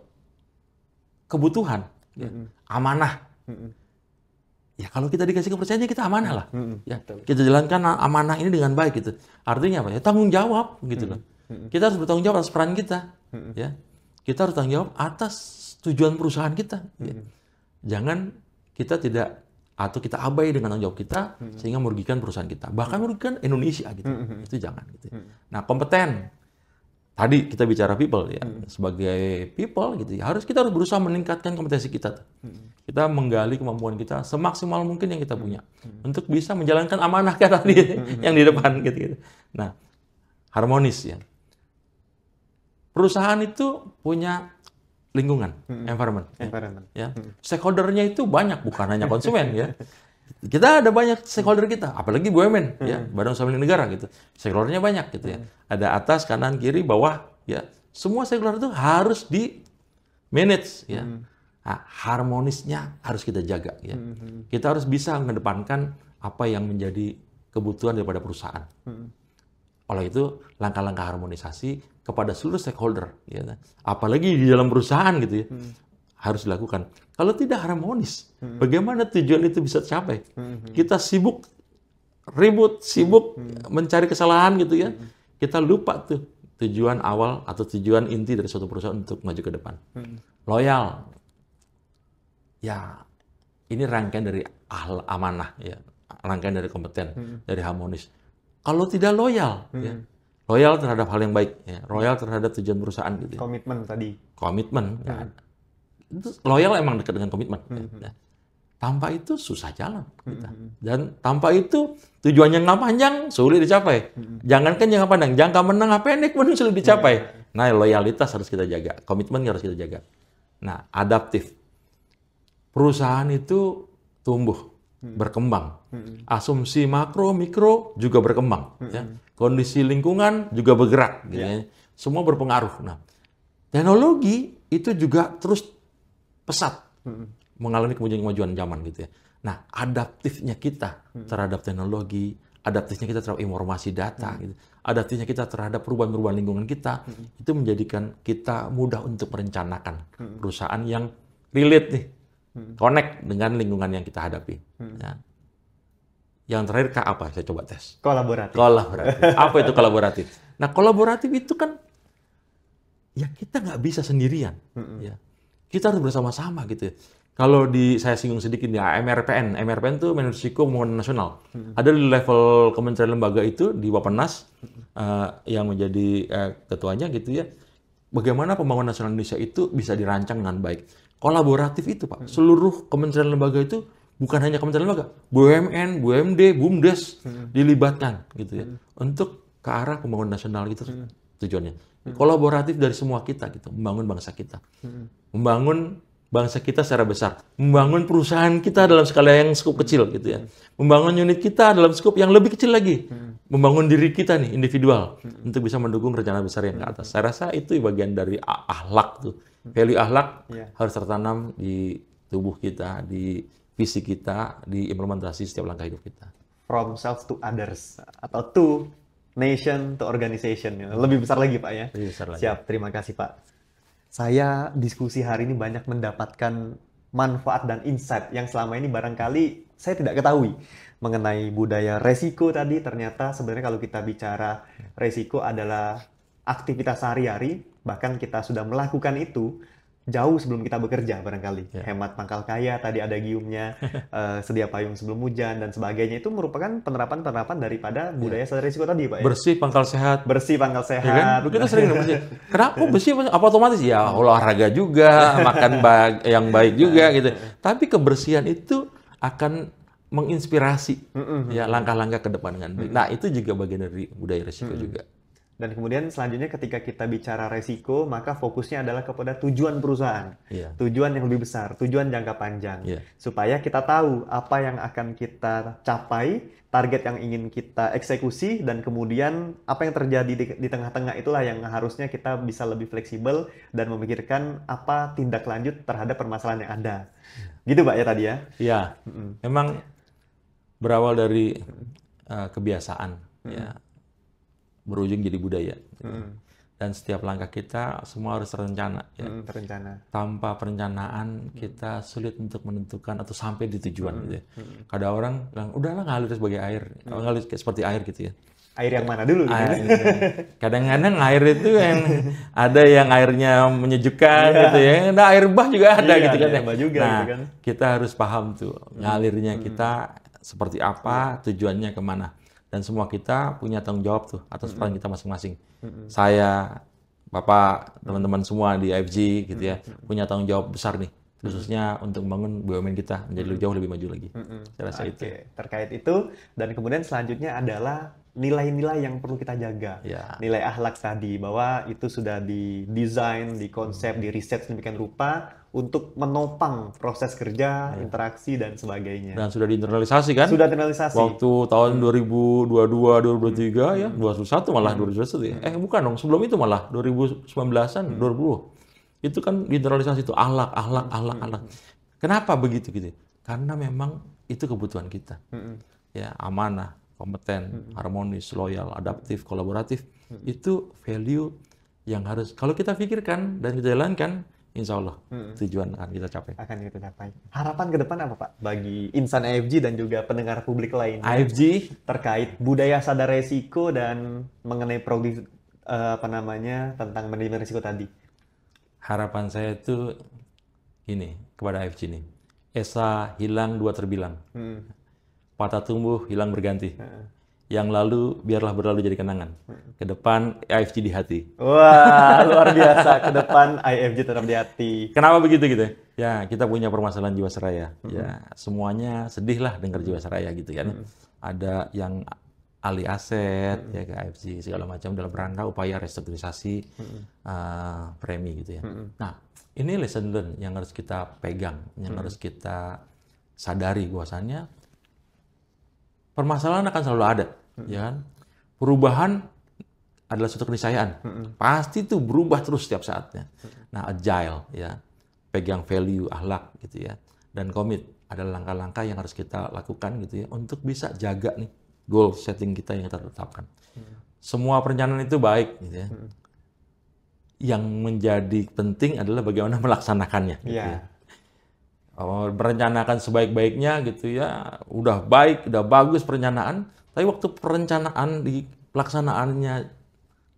kebutuhan, ya. Amanah. Ya kalau kita dikasih kepercayaan kita amanah lah. Ya, kita jalankan amanah ini dengan baik gitu. Artinya apa? Ya tanggung jawab gitu loh. Kita harus bertanggung jawab atas peran kita. Ya. Kita harus tanggung jawab atas tujuan perusahaan kita. Ya. Jangan kita tidak atau kita abai dengan tanggung jawab kita sehingga merugikan perusahaan kita. Bahkan merugikan Indonesia gitu. Itu jangan gitu. Nah, kompeten. Tadi kita bicara people ya. Sebagai people gitu ya, kita harus berusaha meningkatkan kompetensi kita. Kita menggali kemampuan kita semaksimal mungkin yang kita punya untuk bisa menjalankan amanah kita tadi yang di depan gitu. Nah, harmonis ya. Perusahaan itu punya lingkungan, environment. Ya. Stakeholder-nya itu banyak, bukan hanya konsumen ya. Kita ada banyak stakeholder kita, apalagi BUMN ya, Badan Usaha Milik Negara gitu. Stakeholder-nya banyak gitu ya. Ada atas, kanan, kiri, bawah ya. Semua stakeholder itu harus di manage ya. Nah, harmonisnya harus kita jaga ya. Kita harus bisa mengedepankan apa yang menjadi kebutuhan daripada perusahaan. Oleh itu, langkah-langkah harmonisasi kepada seluruh stakeholder ya. Apalagi di dalam perusahaan gitu ya. Harus dilakukan. Kalau tidak harmonis, bagaimana tujuan itu bisa tercapai? Kita sibuk ribut, sibuk mencari kesalahan gitu ya. Kita lupa tuh tujuan awal atau tujuan inti dari suatu perusahaan untuk maju ke depan. Loyal. Ya, ini rangkaian dari amanah ya. Rangkaian dari kompeten, dari harmonis. Kalau tidak loyal, ya, loyal terhadap hal yang baik, ya, loyal terhadap tujuan perusahaan gitu. Komitmen tadi. Komitmen. Ya. Itu loyal emang dekat dengan komitmen. Ya. Tanpa itu susah jalan kita. Dan tanpa itu tujuan jangka panjang sulit dicapai. Jangankan jangka panjang, jangka menengah pendek pun sulit dicapai. Nah, loyalitas harus kita jaga, komitmen harus kita jaga. Nah, adaptif. Perusahaan itu tumbuh, berkembang. Asumsi makro, mikro juga berkembang. Ya. Kondisi lingkungan juga bergerak. Gitu, ya. Semua berpengaruh. Nah, teknologi itu juga terus pesat mengalami kemajuan zaman gitu ya. Nah, adaptifnya kita terhadap teknologi, adaptifnya kita terhadap informasi data, gitu. Adaptifnya kita terhadap perubahan-perubahan lingkungan kita, itu menjadikan kita mudah untuk merencanakan perusahaan yang relate nih connect dengan lingkungan yang kita hadapi. Ya. Yang terakhir K apa? Saya coba tes. Kolaboratif. Kolaboratif. Apa itu kolaboratif? Nah, kolaboratif itu kan ya kita nggak bisa sendirian. Ya. Kita harus bersama-sama gitu ya. Kalau saya singgung sedikit ya, MRPN itu Manajemen Risiko Pembangunan Nasional. Ada di level kementerian lembaga itu di Bappenas yang menjadi ketuanya gitu ya. Bagaimana pembangunan nasional Indonesia itu bisa dirancang dengan baik. Kolaboratif itu Pak. Seluruh kementerian lembaga itu bukan hanya kementerian lembaga, BUMN, BUMD, BUMDes dilibatkan gitu ya. Untuk ke arah pembangunan nasional gitu tujuannya. Kolaboratif dari semua kita gitu, membangun bangsa kita. Membangun bangsa kita secara besar, membangun perusahaan kita dalam skala yang skup kecil gitu ya, membangun unit kita dalam skup yang lebih kecil lagi, membangun diri kita nih individual untuk bisa mendukung rencana besar yang ke atas. Saya rasa itu bagian dari akhlak tuh, value akhlak harus tertanam di tubuh kita, di visi kita, diimplementasi setiap langkah hidup kita. From self to others atau to nation to organization, lebih besar lagi Pak ya. Lebih besar lagi. Siap, terima kasih Pak. Saya diskusi hari ini banyak mendapatkan manfaat dan insight yang selama ini barangkali saya tidak ketahui mengenai budaya resiko tadi. Ternyata sebenarnya kalau kita bicara resiko adalah aktivitas sehari-hari, bahkan kita sudah melakukan itu jauh sebelum kita bekerja barangkali. Hemat pangkal kaya, tadi ada giumnya, sedia payung sebelum hujan, dan sebagainya. Itu merupakan penerapan-penerapan daripada budaya sadar risiko tadi, Pak. Ya? Bersih pangkal sehat. Bersih pangkal sehat. Ya kan? Kita sering bersih. Kenapa bersih? Apa otomatis? Ya olahraga juga, makan yang baik juga gitu. Tapi kebersihan itu akan menginspirasi ya langkah-langkah ke depan dengan baik. Nah, itu juga bagian dari budaya risiko juga. Dan kemudian selanjutnya ketika kita bicara resiko, maka fokusnya adalah kepada tujuan perusahaan. Tujuan yang lebih besar, tujuan jangka panjang. Supaya kita tahu apa yang akan kita capai, target yang ingin kita eksekusi, dan kemudian apa yang terjadi di tengah-tengah itulah yang harusnya kita bisa lebih fleksibel dan memikirkan apa tindak lanjut terhadap permasalahan yang ada. Gitu Pak ya tadi ya? Iya, memang berawal dari kebiasaan ya. Berujung jadi budaya. Dan setiap langkah kita semua harus terencana. Ya. Terencana. Tanpa perencanaan kita sulit untuk menentukan atau sampai di tujuan. Gitu ya. Kadang orang bilang, udahlah ngalir sebagai air. Ngalir seperti air gitu ya. Air yang mana dulu? Kadang-kadang air itu yang ada yang airnya menyejukkan gitu ya. Nah, air bah juga ada gitu kan. Bah juga, nah, gitu kan. Kita harus paham tuh ngalirnya kita seperti apa, tujuannya kemana. Dan semua kita punya tanggung jawab tuh atas peran kita masing-masing. Saya, Bapak, teman-teman semua di IFG gitu ya, punya tanggung jawab besar nih, khususnya untuk membangun BUMN kita menjadi jauh lebih maju lagi. Saya rasa itu. Terkait itu, dan kemudian selanjutnya adalah nilai-nilai yang perlu kita jaga. Nilai akhlak tadi, bahwa itu sudah didesain, dikonsep, diriset sedemikian rupa untuk menopang proses kerja, interaksi, dan sebagainya. Dan sudah diinternalisasi kan? Sudah internalisasi. Waktu tahun 2022, 2023 ya, 2021 malah 2021 ya. Bukan dong, sebelum itu malah 2019-an, 2020. Itu kan diinternalisasi itu akhlak. Kenapa begitu gitu? Karena memang itu kebutuhan kita. Ya, amanah, kompeten, harmonis, loyal, adaptif, kolaboratif. Itu value yang harus kalau kita pikirkan dan kita jalankan, insya Allah tujuan akan kita capai. Harapan ke depan apa Pak bagi insan IFG dan juga pendengar publik lainnya IFG terkait budaya sadar resiko dan mengenai tentang manajemen risiko tadi? Harapan saya itu gini kepada IFG nih, esa hilang dua terbilang, patah tumbuh hilang berganti. Yang lalu biarlah berlalu jadi kenangan. Ke depan IFG di hati. Wah, luar biasa. Ke depan IFG tetap di hati. Kenapa begitu gitu? Ya, kita punya permasalahan Jiwasraya. Ya, semuanya sedih lah dengar Jiwasraya gitu kan. Ada yang alih aset ya ke IFG segala macam dalam rangka upaya restrukturisasi premi gitu ya. Nah, ini lesson learn yang harus kita pegang, yang harus kita sadari bahwasannya permasalahan akan selalu ada, ya kan? Perubahan adalah suatu keniscayaan. Pasti tuh berubah terus setiap saatnya. Nah, agile, ya, pegang value, akhlak, gitu ya, dan komit adalah langkah-langkah yang harus kita lakukan, gitu ya, untuk bisa jaga nih goal setting kita yang kita tetapkan. Semua perencanaan itu baik, gitu ya. Yang menjadi penting adalah bagaimana melaksanakannya. Gitu ya. merencanakan sebaik-baiknya gitu ya, udah baik, udah bagus perencanaan, tapi waktu perencanaan di pelaksanaannya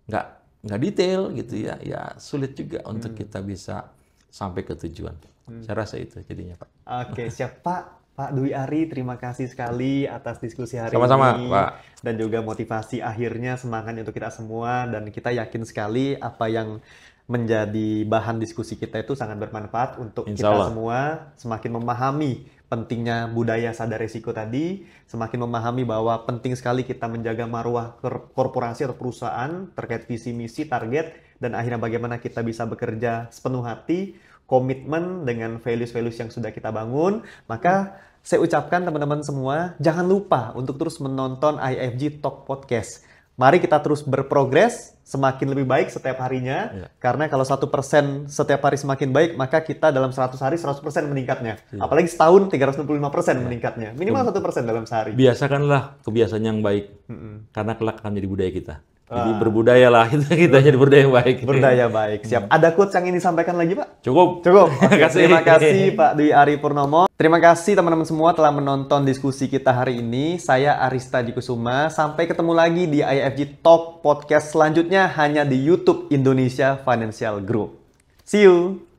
nggak detail gitu ya, ya sulit juga untuk kita bisa sampai ke tujuan. Saya rasa itu jadinya, Pak. Oke, siap Pak. Pak Dwi Ari, terima kasih sekali atas diskusi hari Sama-sama, ini Pak. dan juga motivasi akhirnya semangat untuk kita semua, dan kita yakin sekali apa yang menjadi bahan diskusi kita itu sangat bermanfaat untuk Insya kita Allah. semua semakin memahami pentingnya budaya sadar risiko tadi, semakin memahami bahwa penting sekali kita menjaga marwah korporasi atau perusahaan terkait visi misi target, dan akhirnya bagaimana kita bisa bekerja sepenuh hati, komitmen dengan values-values yang sudah kita bangun. Maka saya ucapkan teman-teman semua, jangan lupa untuk terus menonton IFG Talk Podcast. Mari kita terus berprogres, semakin lebih baik setiap harinya. Ya. Karena kalau 1% setiap hari semakin baik, maka kita dalam 100 hari 100% meningkatnya. Apalagi setahun 365% meningkatnya. Minimal 1% dalam sehari. Biasakanlah kebiasaan yang baik, karena kelak akan jadi budaya kita. Jadi berbudayalah kita jadi budaya yang baik. Berdaya baik. Siap. Ada quotes yang ingin disampaikan lagi, Pak? Cukup. Cukup. Oke, terima kasih Pak Dwi Ari Purnomo. Terima kasih teman-teman semua telah menonton diskusi kita hari ini. Saya Arista Dikusuma. Sampai ketemu lagi di IFG Talk Podcast selanjutnya hanya di YouTube Indonesia Financial Group. See you.